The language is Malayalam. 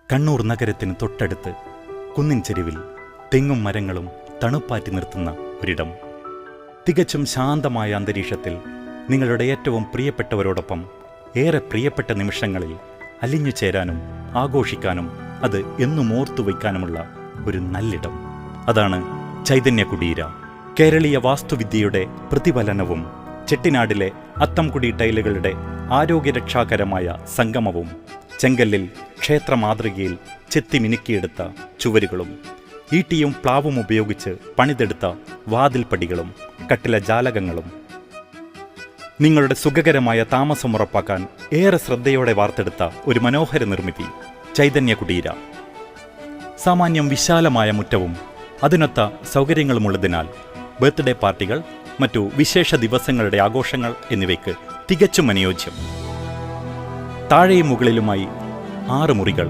കണ്ണൂർ നഗരത്തിന് തൊട്ടടുത്ത് കുന്നിൻ ചെരുവിൽ തെങ്ങും മരങ്ങളും തണുപ്പാറ്റി നിർത്തുന്ന ഒരിടം. തികച്ചും ശാന്തമായ അന്തരീക്ഷത്തിൽ നിങ്ങളുടെ ഏറ്റവും പ്രിയപ്പെട്ടവരോടൊപ്പം ഏറെ പ്രിയപ്പെട്ട നിമിഷങ്ങളിൽ അലിഞ്ഞു ചേരാനും ആഘോഷിക്കാനും അത് എന്നും ഓർത്തുവയ്ക്കാനുമുള്ള ഒരു നല്ലിടം. അതാണ് ചൈതന്യകുടീര. കേരളീയ വാസ്തുവിദ്യയുടെ പ്രതിഫലനവും ചെട്ടിനാടിലെ അത്തംകുടി ടൈലുകളുടെ ആരോഗ്യരക്ഷാകരമായ സംഗമവും ചെങ്കല്ലിൽ ക്ഷേത്ര മാതൃകയിൽ ചെത്തിമിനുക്കിയെടുത്ത ചുവരുകളും ഈട്ടിയും പ്ലാവും ഉപയോഗിച്ച് പണിതെടുത്ത വാതിൽപ്പടികളും കട്ടില ജാലകങ്ങളും നിങ്ങളുടെ സുഖകരമായ താമസം ഉറപ്പാക്കാൻ ഏറെ ശ്രദ്ധയോടെ വാർത്തെടുത്ത ഒരു മനോഹര നിർമ്മിതി ചൈതന്യകുടീര. സാമാന്യം വിശാലമായ മുറ്റവും അതിനൊത്ത സൗകര്യങ്ങളുമുള്ളതിനാൽ ബർത്ത്ഡേ പാർട്ടികൾ, മറ്റു വിശേഷ ദിവസങ്ങളുടെ ആഘോഷങ്ങൾ എന്നിവയ്ക്ക് തികച്ചും അനുയോജ്യം. താഴെയും മുകളിലുമായി 6 മുറികൾ,